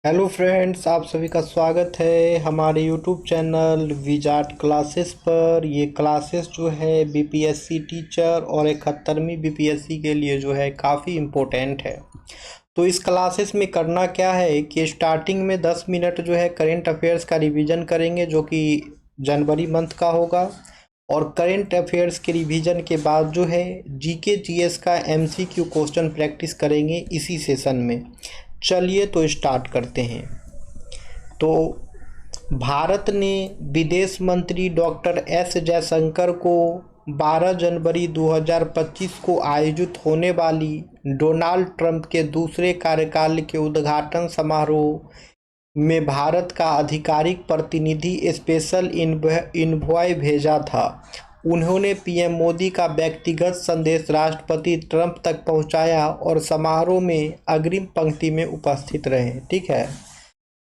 Hello friends, आप सभी का स्वागत है हमारे यूट्यूब चैनल विजार्ट क्लासेस पर। ये क्लासेस जो है बीपीएससी टीचर और 71वीं बीपीएससी के लिए जो है काफ़ी इम्पोर्टेंट है। तो इस क्लासेस में करना क्या है कि स्टार्टिंग में 10 मिनट जो है करेंट अफेयर्स का रिवीजन करेंगे, जो कि जनवरी मंथ का होगा। और करेंट अफेयर्स के रिवीजन के बाद जो है जीके जीएस का एमसीक्यू क्वेश्चन प्रैक्टिस करेंगे इसी सेशन में। चलिए तो स्टार्ट करते हैं। तो भारत ने विदेश मंत्री डॉक्टर एस जयशंकर को 12 जनवरी 2025 को आयोजित होने वाली डोनाल्ड ट्रंप के दूसरे कार्यकाल के उद्घाटन समारोह में भारत का आधिकारिक प्रतिनिधि स्पेशल इन्वॉय भेजा था। उन्होंने पीएम मोदी का व्यक्तिगत संदेश राष्ट्रपति ट्रंप तक पहुंचाया और समारोह में अग्रिम पंक्ति में उपस्थित रहे। ठीक है।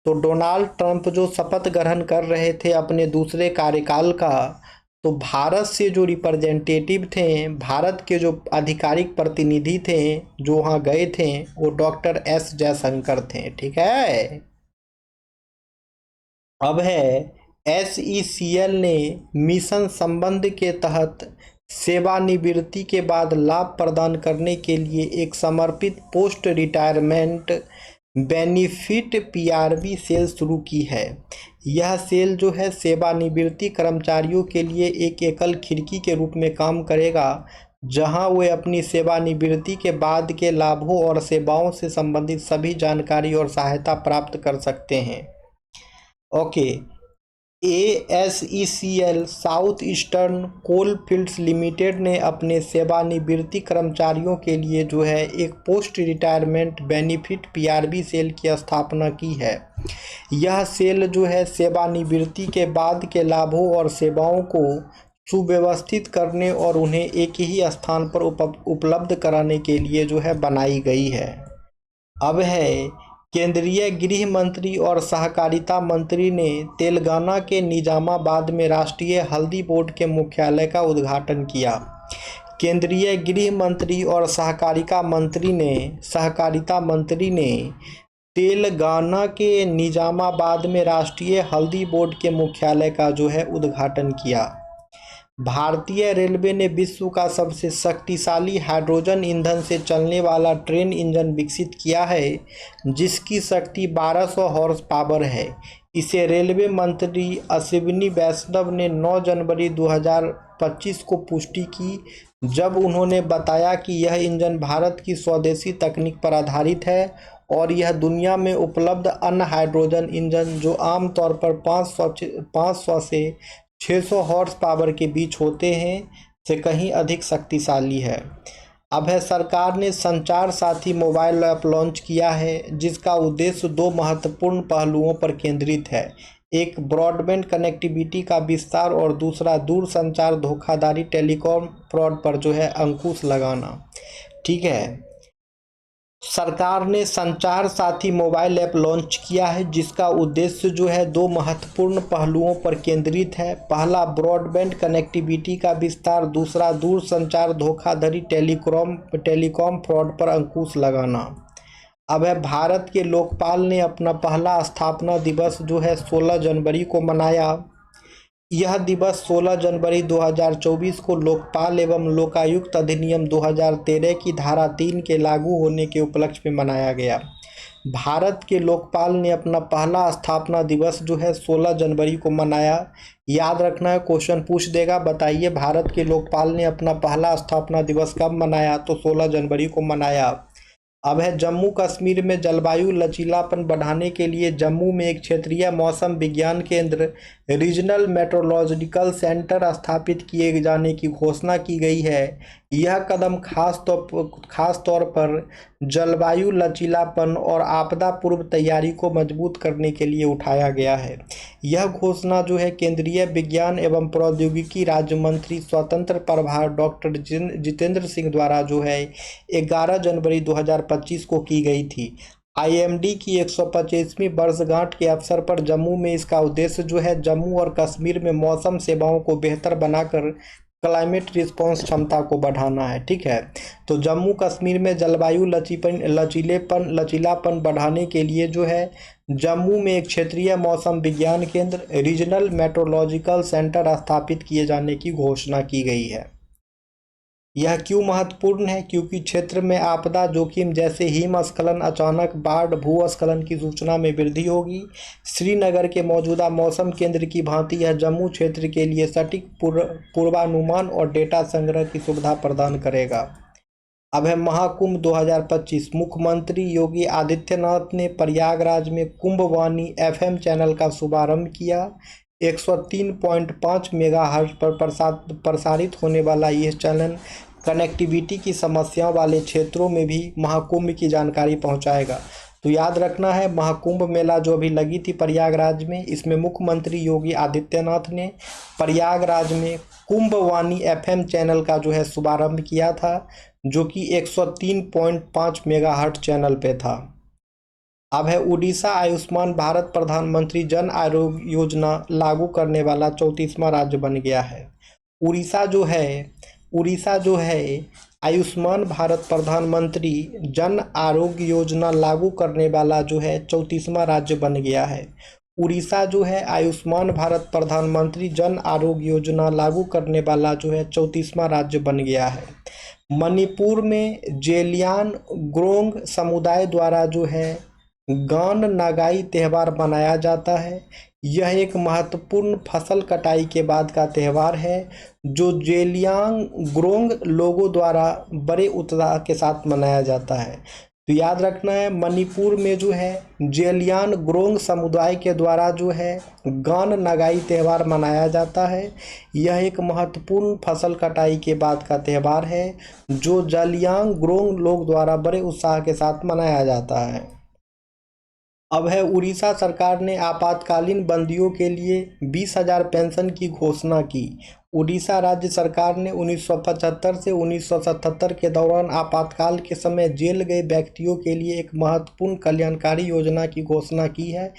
तो डोनाल्ड ट्रंप जो शपथ ग्रहण कर रहे थे अपने दूसरे कार्यकाल का, तो भारत से जो रिप्रेजेंटेटिव थे, भारत के जो आधिकारिक प्रतिनिधि थे जो वहाँ गए थे, वो डॉक्टर एस जयशंकर थे। ठीक है। अब है एसईसीएल ने मिशन संबंध के तहत सेवानिवृत्ति के बाद लाभ प्रदान करने के लिए एक समर्पित post retirement benefit PRB cell शुरू की है। यह सेल जो है सेवानिवृत्ति कर्मचारियों के लिए एक एकल खिड़की के रूप में काम करेगा, जहां वे अपनी सेवानिवृत्ति के बाद के लाभों और सेवाओं से संबंधित सभी जानकारी और सहायता प्राप्त कर सकते हैं। Okay. SECL south eastern coalfields limited ने अपने सेवानिवृत्ति कर्मचारियों के लिए जो है एक post retirement benefit PRB cell की स्थापना की है। यह सेल जो है सेवानिवृत्ति के बाद के लाभों और सेवाओं को सुव्यवस्थित करने और उन्हें एक ही स्थान पर उपलब्ध कराने के लिए जो है बनाई गई है। अब है केंद्रीय गृह मंत्री और सहकारिता मंत्री ने तेलंगाना के निजामाबाद में राष्ट्रीय हल्दी बोर्ड के मुख्यालय का उद्घाटन किया। केंद्रीय गृह मंत्री और सहकारिता मंत्री ने तेलंगाना के निजामाबाद में राष्ट्रीय हल्दी बोर्ड के मुख्यालय का जो है उद्घाटन किया। भारतीय रेलवे ने विश्व का सबसे शक्तिशाली हाइड्रोजन ईंधन से चलने वाला ट्रेन इंजन विकसित किया है, जिसकी शक्ति 1200 हॉर्स पावर है। इसे रेलवे मंत्री अश्विनी वैष्णव ने 9 जनवरी 2025 को पुष्टि की, जब उन्होंने बताया कि यह इंजन भारत की स्वदेशी तकनीक पर आधारित है और यह दुनिया में उपलब्ध अन्य हाइड्रोजन इंजन, जो आमतौर पर 500 से 600 हॉर्स पावर के बीच होते हैं, से कहीं अधिक शक्तिशाली है। अब है सरकार ने संचार साथी मोबाइल ऐप लॉन्च किया है, जिसका उद्देश्य दो महत्वपूर्ण पहलुओं पर केंद्रित है। एक ब्रॉडबैंड कनेक्टिविटी का विस्तार और दूसरा दूर संचार धोखाधड़ी टेलीकॉम फ्रॉड पर जो है अंकुश लगाना। ठीक है। सरकार ने संचार साथी मोबाइल ऐप लॉन्च किया है, जिसका उद्देश्य जो है दो महत्वपूर्ण पहलुओं पर केंद्रित है। पहला ब्रॉडबैंड कनेक्टिविटी का विस्तार, दूसरा दूर संचार धोखाधड़ी टेलीकॉम फ्रॉड पर अंकुश लगाना। अब है भारत के लोकपाल ने अपना पहला स्थापना दिवस जो है 16 जनवरी को मनाया। यह दिवस 16 जनवरी 2024 को लोकपाल एवं लोकायुक्त अधिनियम 2013 की धारा 3 के लागू होने के उपलक्ष्य में मनाया गया। भारत के लोकपाल ने अपना पहला स्थापना दिवस जो है 16 जनवरी को मनाया। याद रखना है, क्वेश्चन पूछ देगा, बताइए भारत के लोकपाल ने अपना पहला स्थापना दिवस कब मनाया? तो 16 जनवरी को मनाया। अब है जम्मू कश्मीर में जलवायु लचीलापन बढ़ाने के लिए जम्मू में एक क्षेत्रीय मौसम विज्ञान केंद्र रीजनल मेट्रोलॉजिकल सेंटर स्थापित किए जाने की घोषणा की गई है। यह कदम खास तौर पर जलवायु लचीलापन और आपदा पूर्व तैयारी को मजबूत करने के लिए उठाया गया है। यह घोषणा जो है केंद्रीय विज्ञान एवं प्रौद्योगिकी राज्य मंत्री स्वतंत्र प्रभार डॉक्टर जितेंद्र सिंह द्वारा जो है 11 जनवरी 2025 को की गई थी। आईएमडी की 125वीं वर्षगांठ के अवसर पर जम्मू में इसका उद्देश्य जो है जम्मू और कश्मीर में मौसम सेवाओं को बेहतर बनाकर क्लाइमेट रिस्पॉन्स क्षमता को बढ़ाना है। ठीक है, तो जम्मू कश्मीर में जलवायु लचीलापन बढ़ाने के लिए जो है जम्मू में एक क्षेत्रीय मौसम विज्ञान केंद्र रीजनल मेट्रोलॉजिकल सेंटर स्थापित किए जाने की घोषणा की गई है। यह क्यों महत्वपूर्ण है? क्योंकि क्षेत्र में आपदा जोखिम जैसे हिमस्खलन, अचानक बाढ़, भूस्खलन की सूचना में वृद्धि होगी। श्रीनगर के मौजूदा मौसम केंद्र की भांति यह जम्मू क्षेत्र के लिए सटीक पूर्वानुमान और डेटा संग्रह की सुविधा प्रदान करेगा। अब है महाकुंभ 2025। मुख्यमंत्री योगी आदित्यनाथ ने प्रयागराज में कुंभवाणी FM चैनल का शुभारंभ किया। 103.5 मेगाहर्ट्ज पर प्रसारित होने वाला यह चैनल कनेक्टिविटी की समस्याओं वाले क्षेत्रों में भी महाकुंभ की जानकारी पहुंचाएगा। तो याद रखना है, महाकुंभ मेला जो अभी लगी थी प्रयागराज में, इसमें मुख्यमंत्री योगी आदित्यनाथ ने प्रयागराज में कुंभवाणी FM चैनल का जो है शुभारंभ किया था, जो कि 103.5 मेगाहर्ट्ज चैनल पे था। अब है उड़ीसा आयुष्मान भारत प्रधानमंत्री जन आरोग्य योजना लागू करने वाला 34वां राज्य बन गया है। उड़ीसा जो है आयुष्मान भारत प्रधानमंत्री जन आरोग्य योजना लागू करने वाला जो है 34वां राज्य बन गया है। उड़ीसा जो है आयुष्मान भारत प्रधानमंत्री जन आरोग्य योजना लागू करने वाला जो है 34वां राज्य बन गया है। मणिपुर में जेलियांगरोंग समुदाय द्वारा जो है गान नागाई त्यौहार मनाया जाता है। यह एक महत्वपूर्ण फसल कटाई के बाद का त्यौहार है जो जेलियांगरोंग लोगों द्वारा बड़े उत्साह के साथ मनाया जाता है। तो याद रखना है, मणिपुर में जो है जेलियांगरोंग समुदाय के द्वारा जो है गान नागाई त्यौहार मनाया जाता है। यह एक महत्वपूर्ण फसल कटाई के बाद का त्यौहार है जो जेलियांगरोंग लोग द्वारा बड़े उत्साह के साथ मनाया जाता है। अब है उड़ीसा सरकार ने आपातकालीन बंदियों के लिए 20,000 पेंशन की घोषणा की। उड़ीसा राज्य सरकार ने 1975 से 1977 के दौरान आपातकाल के समय जेल गए व्यक्तियों के लिए एक महत्वपूर्ण कल्याणकारी योजना की घोषणा की है।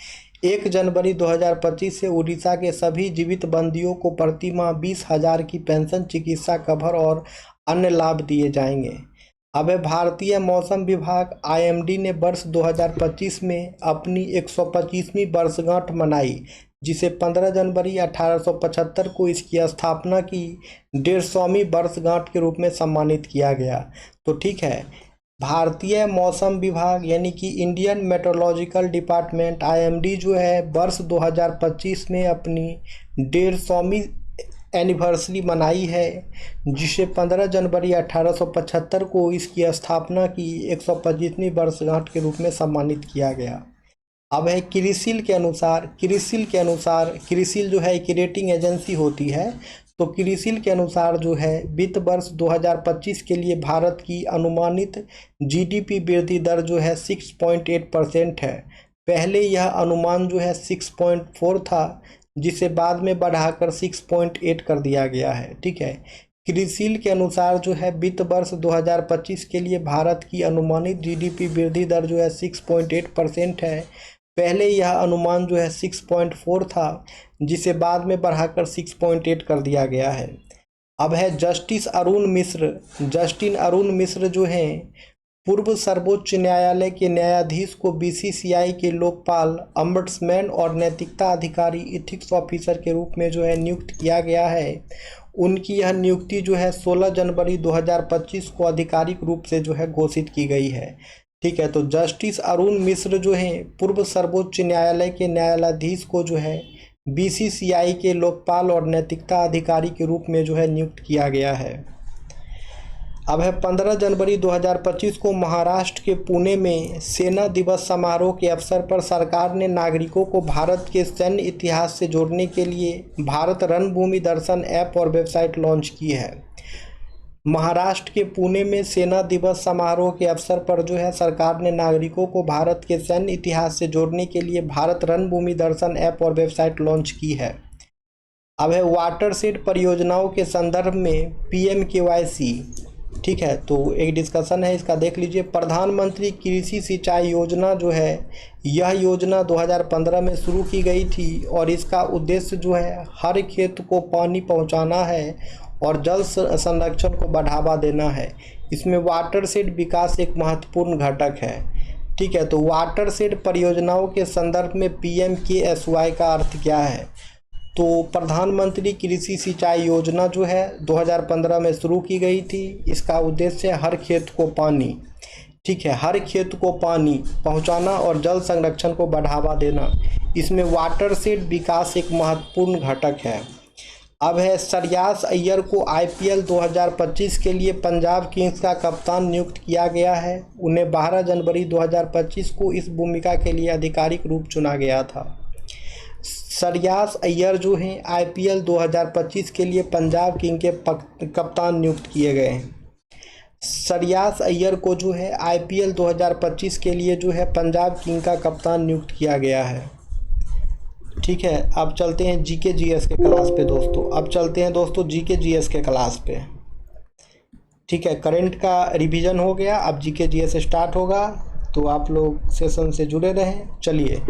1 जनवरी 2025 से उड़ीसा के सभी जीवित बंदियों को प्रति माह 20,000 की पेंशन, चिकित्सा कवर और अन्य लाभ दिए जाएंगे। अब भारतीय मौसम विभाग IMD ने वर्ष 2025 में अपनी 125वीं वर्षगांठ मनाई, जिसे 15 जनवरी 1875 को इसकी स्थापना की 150वीं वर्षगांठ के रूप में सम्मानित किया गया। तो ठीक है, भारतीय मौसम विभाग यानी कि इंडियन मेट्रोलॉजिकल डिपार्टमेंट IMD जो है वर्ष 2025 में अपनी 150वीं एनिवर्सरी मनाई है, जिसे 15 जनवरी 1875 को इसकी स्थापना की 125वीं वर्षगांठ के रूप में सम्मानित किया गया। अब है क्रिसिल के अनुसार क्रिसिल जो है एक रेटिंग एजेंसी होती है। तो क्रिसिल के अनुसार जो है वित्त वर्ष 2025 के लिए भारत की अनुमानित GDP वृद्धि दर जो है 6.8% है। पहले यह अनुमान जो है 6.4 था, जिसे बाद में बढ़ाकर 6.8 कर दिया गया है। ठीक है, क्रिसिल के अनुसार जो है वित्त वर्ष 2025 के लिए भारत की अनुमानित GDP वृद्धि दर जो है 6.8% है। पहले यह अनुमान जो है 6.4 था, जिसे बाद में बढ़ाकर 6.8 कर दिया गया है। अब है जस्टिन अरुण मिश्र जो हैं पूर्व सर्वोच्च न्यायालय के न्यायाधीश को BCCI के लोकपाल, अम्बड्समैन और नैतिकता अधिकारी इथिक्स ऑफिसर के रूप में जो है नियुक्त किया गया है। उनकी यह नियुक्ति जो है 16 जनवरी 2025 को आधिकारिक रूप से जो है घोषित की गई है। ठीक है, तो जस्टिस अरुण मिश्र जो हैं पूर्व सर्वोच्च न्यायालय के न्यायाधीश को जो है BCCI के लोकपाल और नैतिकता अधिकारी के रूप में जो है नियुक्त किया गया है। अब है 15 जनवरी 2025 को महाराष्ट्र के पुणे में सेना दिवस समारोह के अवसर पर सरकार ने नागरिकों को भारत के सैन्य इतिहास से जोड़ने के लिए भारत रणभूमि दर्शन ऐप और वेबसाइट लॉन्च की है। महाराष्ट्र के पुणे में सेना दिवस समारोह के अवसर पर जो है सरकार ने नागरिकों को भारत के सैन्य इतिहास से जोड़ने के लिए भारत रणभूमि दर्शन ऐप और वेबसाइट लॉन्च की है। अब है वाटरशेड परियोजनाओं के संदर्भ में PMKYC। ठीक है, तो एक डिस्कशन है, इसका देख लीजिए। प्रधानमंत्री कृषि सिंचाई योजना जो है, यह योजना 2015 में शुरू की गई थी और इसका उद्देश्य जो है हर खेत को पानी पहुंचाना है और जल संरक्षण को बढ़ावा देना है। इसमें वाटरशेड विकास एक महत्वपूर्ण घटक है। ठीक है, तो वाटरशेड परियोजनाओं के संदर्भ में PMKSY का अर्थ क्या है? तो प्रधानमंत्री कृषि सिंचाई योजना जो है 2015 में शुरू की गई थी। इसका उद्देश्य हर खेत को पानी, ठीक है, हर खेत को पानी पहुंचाना और जल संरक्षण को बढ़ावा देना। इसमें वाटरशेड विकास एक महत्वपूर्ण घटक है। अब है श्रेयस अय्यर को IPL 2025 के लिए पंजाब किंग्स का कप्तान नियुक्त किया गया है। उन्हें 12 जनवरी 2025 को इस भूमिका के लिए आधिकारिक रूप चुना गया था। श्रेयस अय्यर जो हैं IPL 2025 के लिए पंजाब किंग के कप्तान नियुक्त किए गए हैं। श्रेयस अय्यर को जो है IPL 2025 के लिए जो है पंजाब किंग का कप्तान नियुक्त किया गया है। ठीक है, अब चलते हैं GK GS के क्लास पे दोस्तों। अब चलते हैं दोस्तों GK GS के क्लास पे। ठीक है, करंट का रिवीजन हो गया, अब GK GS स्टार्ट होगा, तो आप लोग सेशन से जुड़े रहें। चलिए,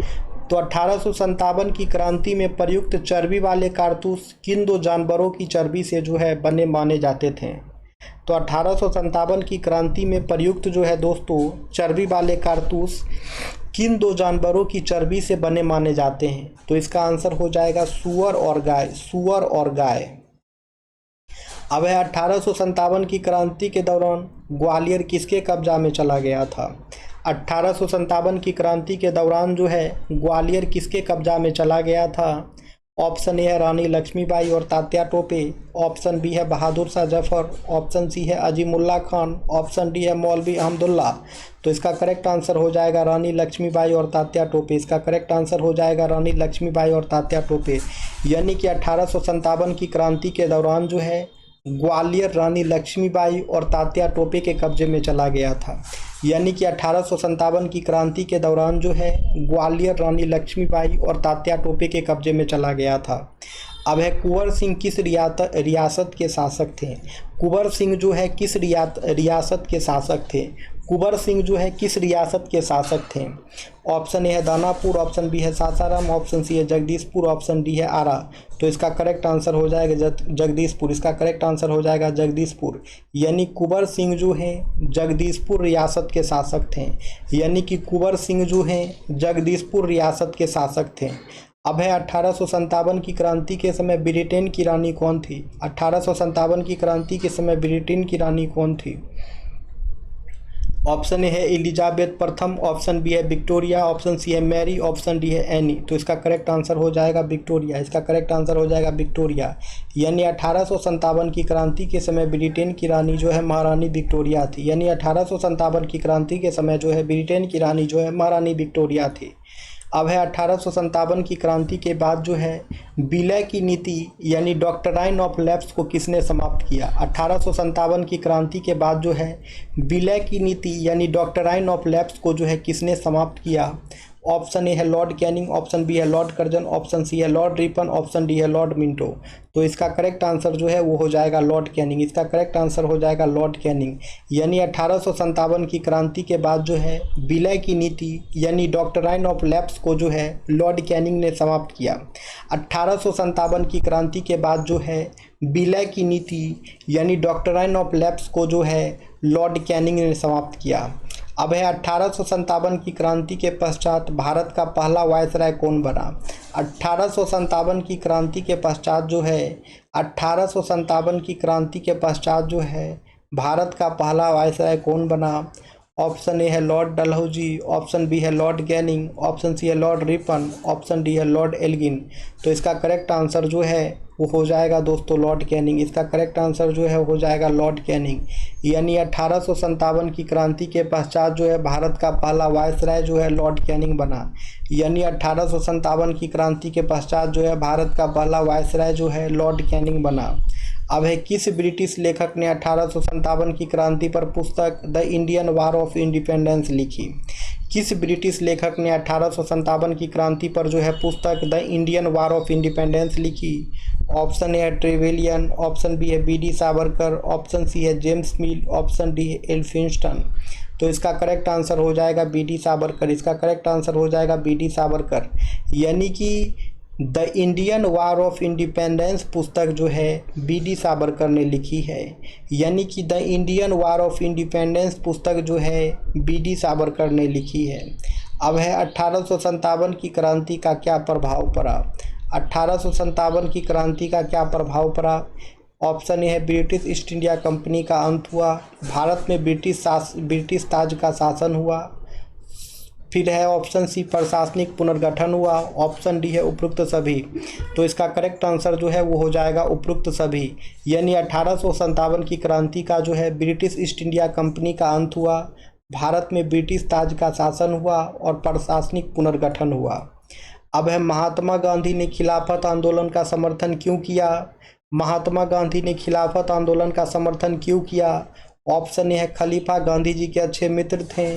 तो 1857 की क्रांति में प्रयुक्त चर्बी वाले कारतूस किन दो जानवरों की चर्बी से जो है बने माने जाते थे? तो 1857 की क्रांति में प्रयुक्त जो है दोस्तों चर्बी वाले कारतूस किन दो जानवरों की चर्बी से बने माने जाते हैं? तो इसका आंसर हो जाएगा सूअर और गाय, सूअर और गाय। अब है 1857 की क्रांति के दौरान ग्वालियर किसके कब्जा में चला गया था? 1857 की क्रांति के दौरान जो है ग्वालियर किसके कब्जा में चला गया था? ऑप्शन ए है रानी लक्ष्मीबाई और तात्या टोपे, ऑप्शन बी है बहादुर शाह जफर, ऑप्शन सी है अजीमुल्ला खान, ऑप्शन डी है मौलवी अहमदुल्ला। तो इसका करेक्ट आंसर हो जाएगा रानी लक्ष्मीबाई और तात्या टोपे। इसका करेक्ट आंसर हो जाएगा रानी लक्ष्मीबाई और तात्या टोपे। यानी कि 1857 की क्रांति के दौरान जो है ग्वालियर रानी लक्ष्मीबाई और तात्या टोपे के कब्जे में चला गया था। यानी कि 1857 की क्रांति के दौरान जो है ग्वालियर रानी लक्ष्मीबाई और तात्या टोपे के कब्जे में चला गया था। अब है कुंवर सिंह किस रियासत के शासक थे? कुंवर सिंह जो है किस रियासत के शासक थे? कुंवर सिंह जो है किस रियासत के शासक थे? ऑप्शन ए है दानापुर, ऑप्शन बी है सासाराम, ऑप्शन सी है जगदीशपुर, ऑप्शन डी है आरा। तो इसका करेक्ट आंसर हो जाएगा जगदीशपुर। इसका करेक्ट आंसर हो जाएगा जगदीशपुर। यानी कुंवर सिंह जो हैं जगदीशपुर रियासत के शासक थे। यानी कि कुंवर सिंह जो हैं जगदीशपुर रियासत के शासक थे। अब है 1857 की क्रांति के समय ब्रिटेन की रानी कौन थी? 1857 की क्रांति के समय ब्रिटेन की रानी कौन थी? ऑप्शन ए है एलिजाबेथ प्रथम, ऑप्शन बी है विक्टोरिया, ऑप्शन सी है मैरी, ऑप्शन डी है एनी। तो इसका करेक्ट आंसर हो जाएगा विक्टोरिया। इसका करेक्ट आंसर हो जाएगा विक्टोरिया। यानी 1857 की क्रांति के समय ब्रिटेन की रानी जो है महारानी विक्टोरिया थी। यानी 1857 की क्रांति के समय जो है ब्रिटेन की रानी जो है महारानी विक्टोरिया थी। अब है 1857 की क्रांति के बाद जो है विलय की नीति यानी डॉक्ट्राइन ऑफ लैप्स को किसने समाप्त किया? 1857 की क्रांति के बाद जो है विलय की नीति यानी डॉक्ट्राइन ऑफ लैप्स को जो है किसने समाप्त किया? ऑप्शन ए है लॉर्ड कैनिंग, ऑप्शन बी है लॉर्ड कर्जन, ऑप्शन सी है लॉर्ड रिपन, ऑप्शन डी है लॉर्ड मिंटो। तो इसका करेक्ट आंसर जो है वो हो जाएगा लॉर्ड कैनिंग। इसका करेक्ट आंसर हो जाएगा लॉर्ड कैनिंग। यानी 1857 की क्रांति के बाद जो है विलय की नीति यानी डॉक्ट्राइन ऑफ लैप्स को जो है लॉर्ड कैनिंग ने समाप्त किया। 1857 की क्रांति के बाद जो है विलय की नीति यानी डॉक्ट्राइन ऑफ लैप्स को जो है लॉर्ड कैनिंग ने समाप्त किया। अब है 1857 की क्रांति के पश्चात भारत का पहला वायसराय कौन बना? 1857 की क्रांति के पश्चात जो है 1857 की क्रांति के पश्चात जो है भारत का पहला वायसराय कौन बना? ऑप्शन ए है लॉर्ड डलहौजी, ऑप्शन बी है लॉर्ड कैनिंग, ऑप्शन सी है लॉर्ड रिपन, ऑप्शन डी है लॉर्ड एल्गिन। तो इसका करेक्ट आंसर जो है वो हो जाएगा दोस्तों लॉर्ड कैनिंग। इसका करेक्ट आंसर जो है हो जाएगा लॉर्ड कैनिंग। यानी 1857 की क्रांति के पश्चात जो है भारत का पहला वायसराय जो है लॉर्ड कैनिंग बना। यानी 1857 की क्रांति के पश्चात जो है भारत का पहला वायसराय जो है लॉर्ड कैनिंग बना। अब है किस ब्रिटिश लेखक ने 1857 की क्रांति पर पुस्तक the Indian war of independence लिखी? किस ब्रिटिश लेखक ने 1857 की क्रांति पर जो है पुस्तक the Indian war of independence लिखी? ऑप्शन ए है ट्रेवेलियन, ऑप्शन बी है BD सावरकर, ऑप्शन सी है जेम्स मिल, ऑप्शन डी है एल्फिंस्टन। तो इसका करेक्ट आंसर हो जाएगा BD सावरकर। इसका करेक्ट आंसर हो जाएगा BD सावरकर। यानी कि the Indian war of independence पुस्तक जो है बी.डी. सावरकर ने लिखी है। यानी कि the Indian war of independence पुस्तक जो है बी.डी. सावरकर ने लिखी है। अब है 1857 की क्रांति का क्या प्रभाव पड़ा। 1857 की क्रांति का क्या प्रभाव पड़ा। ऑप्शन ए है ब्रिटिश ईस्ट इंडिया कंपनी का अंत हुआ, भारत में ब्रिटिश ताज का शासन हुआ, फिर है ऑप्शन सी प्रशासनिक पुनर्गठन हुआ, ऑप्शन डी है उपरोक्त सभी। तो इसका करेक्ट आंसर जो है वो हो जाएगा उपरोक्त सभी। यानी 1857 की क्रांति का जो है ब्रिटिश ईस्ट इंडिया कंपनी का अंत हुआ, भारत में ब्रिटिश ताज का शासन हुआ और प्रशासनिक पुनर्गठन हुआ। अब है महात्मा गांधी ने खिलाफत आंदोलन का समर्थन क्यों किया। महात्मा गांधी ने खिलाफत आंदोलन का समर्थन क्यों किया। ऑप्शन ए है खलीफा गांधी जी के अच्छे मित्र थे,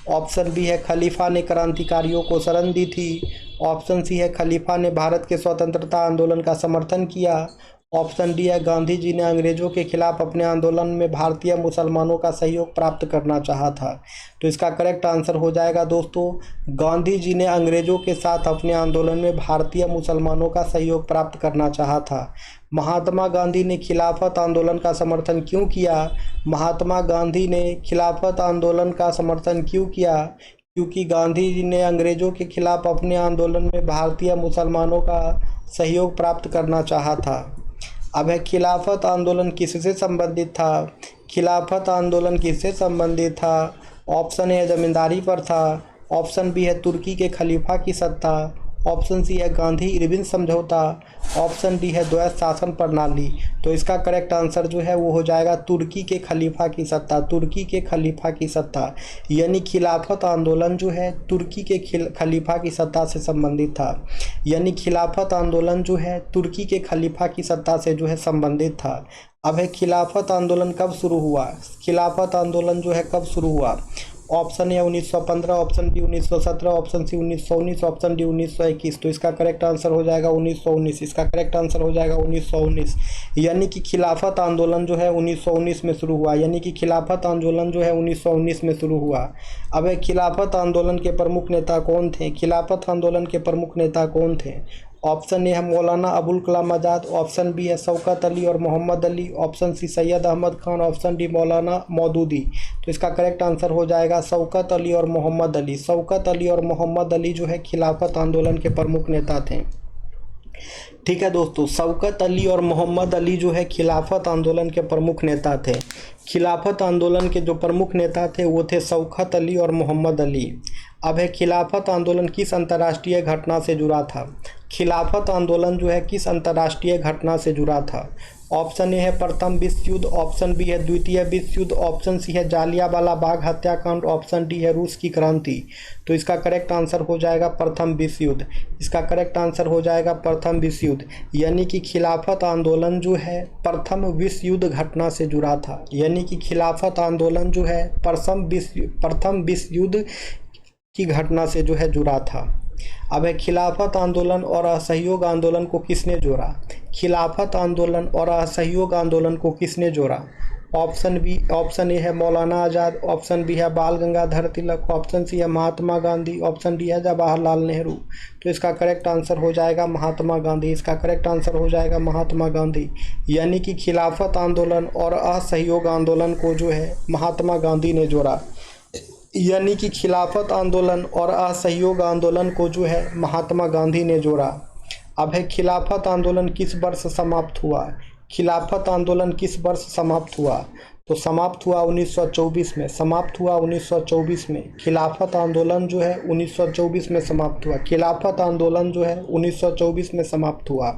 ऑप्शन बी है खलीफा ने क्रांतिकारियों को शरण दी थी, ऑप्शन सी है खलीफा ने भारत के स्वतंत्रता आंदोलन का समर्थन किया, ऑप्शन डी है गांधी जी ने अंग्रेजों के खिलाफ अपने आंदोलन में भारतीय मुसलमानों का सहयोग प्राप्त करना चाहा था। तो इसका करेक्ट आंसर हो जाएगा दोस्तों गांधी जी ने अंग्रेजों के साथ अपने आंदोलन में भारतीय मुसलमानों का सहयोग प्राप्त करना चाहा था। महात्मा गांधी ने खिलाफत आंदोलन का समर्थन क्यों किया। महात्मा गांधी ने खिलाफत आंदोलन का समर्थन क्यों किया, क्योंकि गांधी जी ने अंग्रेजों के खिलाफ अपने आंदोलन में भारतीय मुसलमानों का सहयोग प्राप्त करना चाहा था। अब है खिलाफत आंदोलन किससे संबंधित था। खिलाफत आंदोलन किससे संबंधित था। ऑप्शन ए जमींदारी पर था, ऑप्शन बी है तुर्की के खलीफा की सत्ता, ऑप्शन सी है गांधी इरविन समझौता, ऑप्शन डी है द्वैत शासन प्रणाली। तो इसका करेक्ट आंसर जो है वो हो जाएगा तुर्की के खलीफा की सत्ता, तुर्की के खलीफा की सत्ता। यानी खिलाफत आंदोलन जो है तुर्की के खलीफा की सत्ता से संबंधित था। यानी खिलाफत आंदोलन जो है तुर्की के खलीफा की सत्ता से जो है संबंधित था। अब है खिलाफत आंदोलन कब शुरू हुआ। खिलाफत आंदोलन जो है कब शुरू हुआ। Option A 1915, option B 1917, option C 1919, option D 1921। तो इसका करेक्ट आंसर हो जाएगा 1919। इसका करेक्ट आंसर हो जाएगा 1919। यानी कि खिलाफत आंदोलन जो है 1919 में शुरू हुआ। यानी कि खिलाफत आंदोलन जो है 1919 में शुरू हुआ। अब खिलाफत आंदोलन के प्रमुख नेता कौन थे। खिलाफत आंदोलन के प्रमुख नेता कौन थे। ऑप्शन ए है मौलाना अबुल कलाम आज़ाद, ऑप्शन बी है शौकत अली और Mohammad Ali, option C Syed Ahmad Khan, option D Maulana Maududi. तो इसका करेक्ट आंसर हो जाएगा शौकत अली और मोहम्मद अली। शौकत अली और मोहम्मद अली जो है खिलाफत आंदोलन के प्रमुख नेता थे। ठीक है दोस्तों, शौकत अली और मोहम्मद अली जो है खिलाफत आंदोलन के प्रमुख नेता थे। खिलाफत आंदोलन के जो प्रमुख नेता थे वो थे शौकत अली और मोहम्मद अली। अब है खिलाफत आंदोलन किस अंतर्राष्ट्रीय घटना से जुड़ा था। खिलाफत आंदोलन जो है किस अंतर्राष्ट्रीय घटना से जुड़ा था। ऑप्शन ए है प्रथम विश्व युद्ध, ऑप्शन बी है द्वितीय विश्व युद्ध, ऑप्शन सी है जालियांवाला बाग हत्याकांड, ऑप्शन डी है रूस की क्रांति। तो इसका करेक्ट आंसर हो जाएगा प्रथम विश्व युद्ध। इसका करेक्ट आंसर हो जाएगा प्रथम विश्व युद्ध। यानी कि खिलाफत आंदोलन जो है प्रथम विश्व युद्ध घटना से जुड़ा था। यानी कि खिलाफत आंदोलन जो है प्रथम विश्व युद्ध की घटना से जो है जुड़ा था। अब है खिलाफत आंदोलन और असहयोग आंदोलन को किसने जोड़ा। खिलाफत आंदोलन और असहयोग आंदोलन को किसने जोड़ा। ऑप्शन ए है मौलाना आज़ाद, ऑप्शन बी है बाल गंगाधर तिलक, ऑप्शन सी है महात्मा गांधी, ऑप्शन डी है जवाहरलाल नेहरू। तो इसका करेक्ट आंसर हो जाएगा महात्मा गांधी। इसका करेक्ट आंसर हो जाएगा महात्मा गांधी। यानी कि खिलाफत आंदोलन और असहयोग आंदोलन को जो है महात्मा गांधी ने जोड़ा। यानी कि खिलाफत आंदोलन और असहयोग आंदोलन को जो है महात्मा गांधी ने जोड़ा। अब है खिलाफत आंदोलन किस वर्ष समाप्त हुआ। खिलाफत आंदोलन किस वर्ष समाप्त हुआ। तो समाप्त हुआ 1924 में। समाप्त हुआ 1924 में। खिलाफत आंदोलन जो है 1924 में समाप्त हुआ। खिलाफत आंदोलन जो है 1924 में समाप्त हुआ।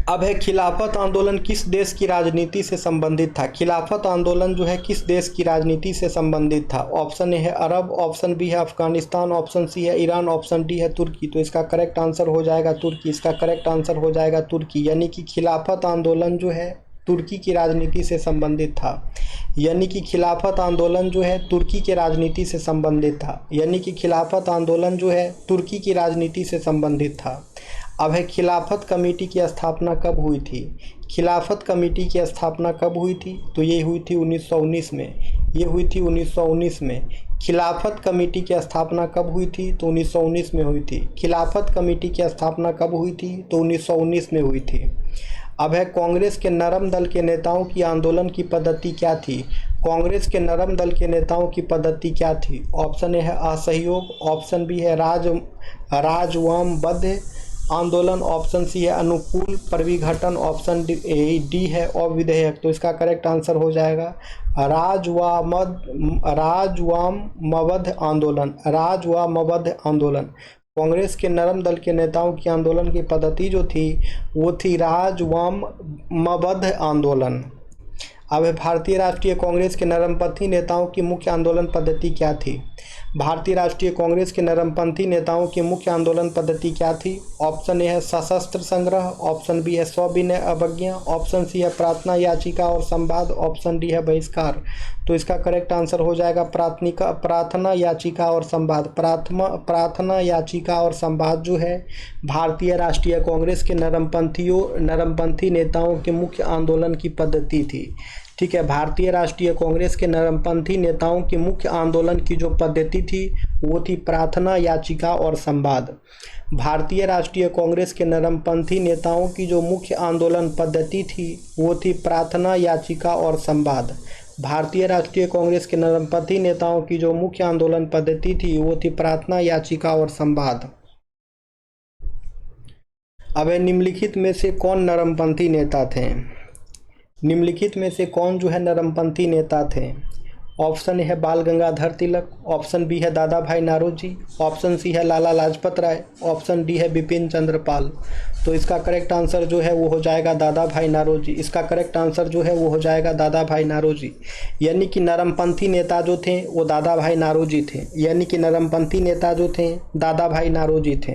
अब है खिलाफत आंदोलन किस देश की राजनीति से संबंधित था। खिलाफत आंदोलन जो है किस देश की राजनीति से संबंधित था। ऑप्शन ए है अरब, ऑप्शन बी है अफगानिस्तान, ऑप्शन सी है ईरान, ऑप्शन डी है तुर्की। तो इसका करेक्ट आंसर हो जाएगा तुर्की। इसका करेक्ट आंसर हो जाएगा तुर्की। यानी कि खिलाफत आंदोलन जो है तुर्की की राजनीति से संबंधित था। यानी कि खिलाफत आंदोलन जो है तुर्की की राजनीति से संबंधित था। यानी कि खिलाफत आंदोलन जो है तुर्की की राजनीति से संबंधित था। अब है खिलाफत कमेटी की स्थापना कब हुई थी। खिलाफत कमेटी की स्थापना कब हुई थी। तो ये हुई थी 1919 में। ये हुई थी 1919 में। खिलाफत कमेटी की स्थापना कब हुई थी? तो 1919 में हुई थी। खिलाफत कमेटी की स्थापना कब हुई थी? तो 1919 में हुई थी। अब है कांग्रेस के नरम दल के नेताओं की आंदोलन की पद्धति क्या थी? कांग्रेस के नरम दल के नेताओं की पद्धति क्या थी? ऑप्शन ए है असहयोग, ऑप्शन बी है राजवामबद्ध आंदोलन, ऑप्शन सी है अनुकूल परिघटन, ऑप्शन डी है अविधेयक। तो इसका करेक्ट आंसर हो जाएगा राजवामबद्ध आंदोलन। राजवामबद्ध आंदोलन। कांग्रेस के नरम दल के नेताओं की आंदोलन की पद्धति जो थी वो थी राजवामबद्ध आंदोलन। अब भारतीय राष्ट्रीय कांग्रेस के नरमपंथी नेताओं की मुख्य आंदोलन पद्धति क्या थी? भारतीय राष्ट्रीय कांग्रेस के नरमपंथी नेताओं की मुख्य आंदोलन पद्धति क्या थी? ऑप्शन ए है सशस्त्र संग्रह, ऑप्शन बी है सविनय अवज्ञा, ऑप्शन सी है प्रार्थना याचिका और संवाद, ऑप्शन डी है बहिष्कार। तो इसका करेक्ट आंसर हो जाएगा प्रार्थना याचिका और संवाद। प्रार्थना याचिका और संवाद जो है भारतीय राष्ट्रीय कांग्रेस के नरमपंथी नेताओं के मुख्य आंदोलन की पद्धति थी। ठीक है, भारतीय राष्ट्रीय कांग्रेस के नरमपंथी नेताओं की मुख्य आंदोलन की जो पद्धति थी वो थी प्रार्थना याचिका और संवाद। भारतीय राष्ट्रीय कांग्रेस के नरमपंथी नेताओं की जो मुख्य आंदोलन पद्धति थी वो थी प्रार्थना याचिका और संवाद। भारतीय राष्ट्रीय कांग्रेस के नरमपंथी नेताओं की जो मुख्य आंदोलन पद्धति थी वो थी प्रार्थना याचिका और संवाद। अब निम्नलिखित में से कौन नरमपंथी नेता थे? निम्नलिखित में से कौन जो है नरमपंथी नेता थे? ऑप्शन ए है बाल गंगाधर तिलक, ऑप्शन बी है दादा भाई नारोजी, ऑप्शन सी है लाला लाजपत राय, ऑप्शन डी है बिपिन चंद्र पाल। तो इसका करेक्ट आंसर जो है वो हो जाएगा दादा भाई नारोजी। इसका करेक्ट आंसर जो है वो हो जाएगा दादा भाई नारोजी। यानी कि नरमपंथी नेता जो थे वो दादा भाई नारोजी थे। यानी कि नरमपंथी नेता जो थे दादा भाई नारोजी थे।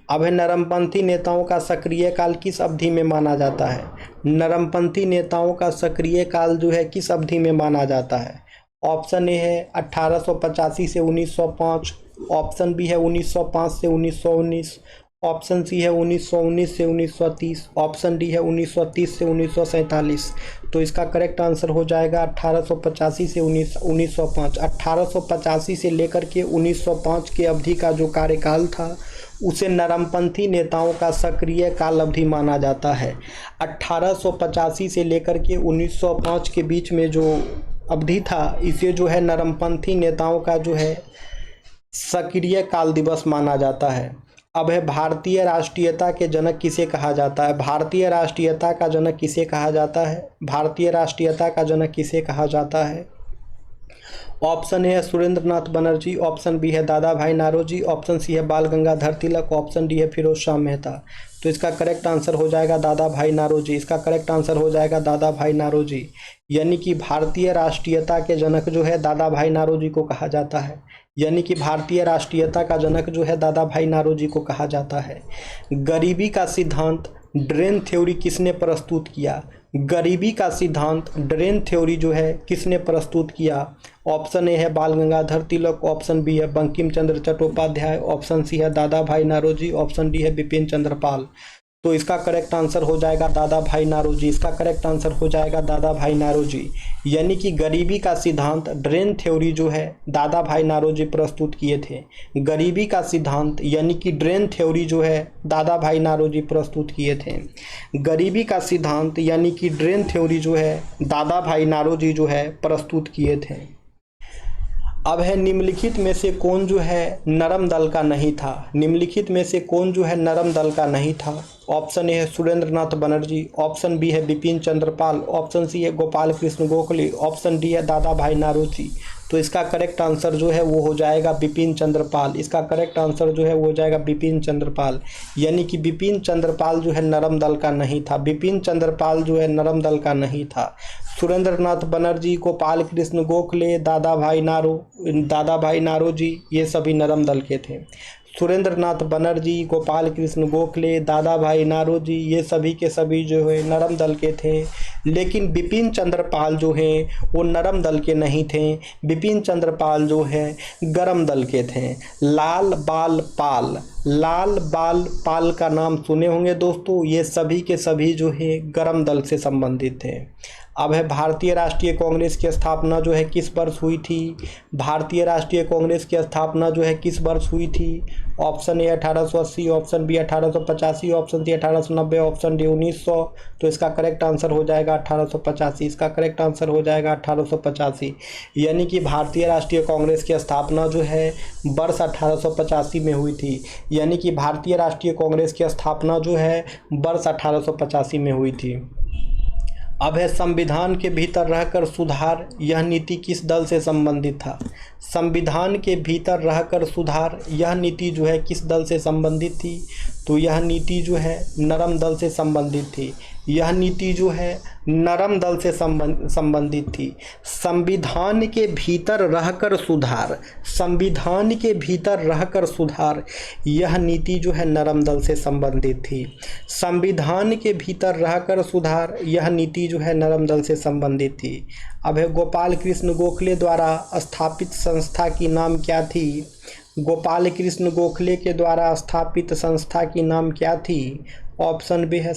अब है नरमपंथी नेताओं का सक्रिय काल किस अवधि में माना जाता है? नरमपंथी नेताओं का सक्रिय काल जो है किस अवधि में माना जाता है? ऑप्शन ए है 1885 से 1905, ऑप्शन बी है 1905 से 1919, ऑप्शन सी है 1919 से 1930, ऑप्शन डी है 1930 से 1947। तो इसका करेक्ट आंसर हो जाएगा 1885 से 1905। 1885 से लेकर के 1905 के अवधि का जो कार्यकाल था उसे नरमपंथी नेताओं का सक्रिय काल अवधि माना जाता है। 1885 से लेकर के 1905 के बीच में जो अवधि था इसे जो है नरमपंथी नेताओं का जो है सक्रिय काल दिवस माना जाता है। अब है भारतीय राष्ट्रीयता के जनक किसे कहा जाता है? भारतीय राष्ट्रीयता का जनक किसे कहा जाता है? भारतीय राष्ट्रीयता का जनक किसे कहा जाता है? ऑप्शन ए है सुरेंद्र नाथ बनर्जी, ऑप्शन बी है दादा भाई नारोजी, ऑप्शन सी है बाल गंगाधर तिलक, ऑप्शन डी है फिरोज शाह मेहता। तो इसका करेक्ट आंसर हो जाएगा दादा भाई नारोजी। इसका करेक्ट आंसर हो जाएगा दादा भाई नारोजी। यानी कि भारतीय राष्ट्रीयता के जनक जो है दादा भाई नारोजी को कहा जाता है। यानी कि भारतीय राष्ट्रीयता का जनक जो है दादा भाई नारोजी को कहा जाता है। गरीबी का सिद्धांत ड्रेन थ्योरी किसने प्रस्तुत किया? गरीबी का सिद्धांत ड्रेन थ्योरी जो है किसने प्रस्तुत किया? ऑप्शन ए है बाल गंगाधर तिलक, ऑप्शन बी है बंकिम चंद्र चट्टोपाध्याय, ऑप्शन सी है दादा भाई नारोजी, ऑप्शन डी है बिपिन चंद्र पाल। तो इसका करेक्ट आंसर हो जाएगा दादा भाई नारोजी। इसका करेक्ट आंसर हो जाएगा दादा भाई नारोजी। यानी कि गरीबी का सिद्धांत ड्रेन थ्योरी जो है दादा भाई नारोजी प्रस्तुत किए थे। गरीबी का सिद्धांत यानी कि ड्रेन थ्योरी जो है दादा भाई नारोजी प्रस्तुत किए थे। गरीबी का सिद्धांत यानी कि ड्रेन थ्योरी जो है दादा भाई नारोजी जो है प्रस्तुत किए थे। अब है निम्नलिखित में से कौन जो है नरम दल का नहीं था? निम्नलिखित में से कौन जो है नरम दल का नहीं था? ऑप्शन ए है सुरेंद्र नाथ बनर्जी, ऑप्शन बी है बिपिन चंद्र पाल, ऑप्शन सी है गोपाल कृष्ण गोखले, ऑप्शन डी है दादा भाई नारोजी। तो इसका करेक्ट आंसर जो है वो हो जाएगा बिपिन चंद्र पाल। इसका करेक्ट आंसर जो है वो हो जाएगा बिपिन चंद्र पाल। यानी कि बिपिन चंद्र पाल जो है नरम दल का नहीं था। बिपिन चंद्र पाल जो है नरम दल का नहीं था। सुरेंद्र नाथ बनर्जी, गोपाल कृष्ण गोखले, दादा भाई नारोजी ये सभी नरम दल के थे। सुरेंद्र नाथ बनर्जी, गोपाल कृष्ण गोखले, दादा भाई नारोजी ये सभी के सभी जो है नरम दल के थे। लेकिन बिपिन चंद्र पाल जो है वो नरम दल के नहीं थे। बिपिन चंद्र पाल जो है गरम दल के थे। लाल बाल पाल लाल बाल पाल का नाम सुने होंगे दोस्तों। ये सभी के सभी जो है गरम दल से संबंधित हैं। अब है भारतीय राष्ट्रीय कांग्रेस की स्थापना जो है किस वर्ष हुई थी। भारतीय राष्ट्रीय कांग्रेस की स्थापना जो है किस वर्ष हुई थी। Option A 1880, option B 1885, option C 1890, option D 1900। तो इसका करेक्ट आंसर हो जाएगा 1885। इसका करेक्ट आंसर हो जाएगा 1885। यानी कि भारतीय राष्ट्रीय कांग्रेस की स्थापना जो है वर्ष 1885 में हुई थी। यानी कि भारतीय राष्ट्रीय कांग्रेस की स्थापना जो है वर्ष 1885 में हुई थी। अब है संविधान के भीतर रहकर सुधार, यह नीति किस दल से संबंधित था। संविधान के भीतर रहकर सुधार यह नीति जो है किस दल से संबंधित थी। तो यह नीति जो है नरम दल से संबंधित थी। यह नीति जो है नरम दल से संबंधित थी। संविधान के भीतर रहकर सुधार, संविधान के भीतर रहकर सुधार यह नीति जो है नरम दल से संबंधित थी। संविधान के भीतर रहकर सुधार यह नीति जो है नरम दल से संबंधित थी। अब है गोपाल कृष्ण गोखले द्वारा स्थापित संस्था की नाम क्या थी। गोपाल कृष्ण गोखले के द्वारा स्थापित संस्था की नाम क्या थी। ऑप्शन बी है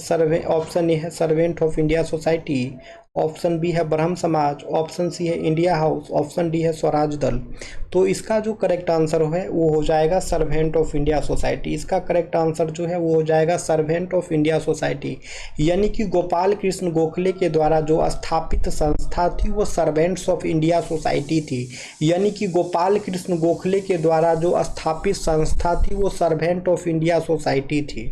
ऑप्शन ए है servant of India society, option B है ब्रह्म समाज, ऑप्शन सी है इंडिया हाउस, ऑप्शन डी है स्वराज दल। तो इसका जो करेक्ट आंसर है वो हो जाएगा सर्वेंट ऑफ इंडिया सोसाइटी। इसका करेक्ट आंसर जो है वो हो जाएगा सर्वेंट ऑफ इंडिया सोसाइटी। यानी कि गोपाल कृष्ण गोखले के द्वारा जो स्थापित संस्था थी वो सर्वेंट्स ऑफ इंडिया सोसाइटी थी। यानी कि गोपाल कृष्ण गोखले के द्वारा जो स्थापित संस्था थी वो सर्वेंट ऑफ इंडिया सोसाइटी थी।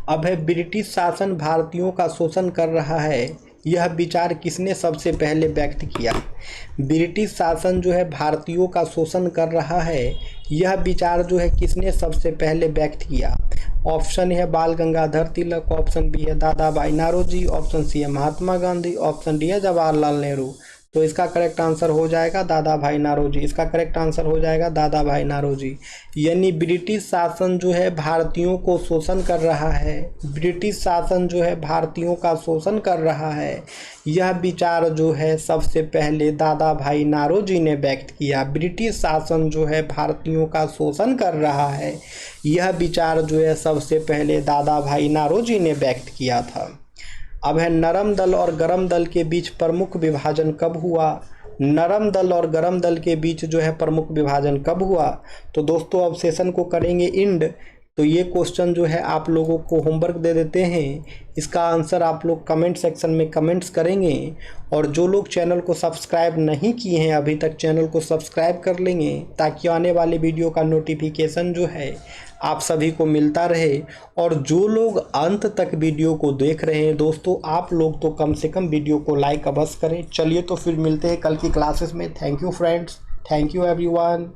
अब है ब्रिटिश शासन भारतीयों का शोषण कर रहा है, यह विचार किसने सबसे पहले व्यक्त किया। ब्रिटिश शासन जो है भारतीयों का शोषण कर रहा है, यह विचार जो है किसने सबसे पहले व्यक्त किया। ऑप्शन है बाल गंगाधर तिलक, ऑप्शन बी है दादा भाई नारोजी, ऑप्शन सी है महात्मा गांधी, ऑप्शन डी है जवाहरलाल नेहरू। तो इसका करेक्ट आंसर हो जाएगा दादा भाई नारोजी। इसका करेक्ट आंसर हो जाएगा दादा भाई नारोजी। यानी ब्रिटिश शासन जो है भारतीयों को शोषण कर रहा है, ब्रिटिश शासन जो है भारतीयों का शोषण कर रहा है, यह विचार जो है सबसे पहले दादा भाई नारोजी ने व्यक्त किया। ब्रिटिश शासन जो है भारतीयों का शोषण कर रहा है, यह विचार जो है सबसे पहले दादा भाई नारोजी ने व्यक्त किया था। अब है नरम दल और गरम दल के बीच प्रमुख विभाजन कब हुआ। नरम दल और गरम दल के बीच जो है प्रमुख विभाजन कब हुआ। तो दोस्तों अब सेशन को करेंगे इंड। तो ये क्वेश्चन जो है आप लोगों को होमवर्क दे देते हैं, इसका आंसर आप लोग कमेंट सेक्शन में कमेंट्स करेंगे। और जो लोग चैनल को सब्सक्राइब नहीं किए हैं अभी तक, चैनल को सब्सक्राइब कर लेंगे ताकि आने वाले वीडियो का नोटिफिकेशन जो है आप सभी को मिलता रहे। और जो लोग अंत तक वीडियो को देख रहे हैं दोस्तों, आप लोग तो कम से कम वीडियो को लाइक अवश्य करें। चलिए तो फिर मिलते हैं कल की क्लासेस में। Thank you friends, thank you everyone.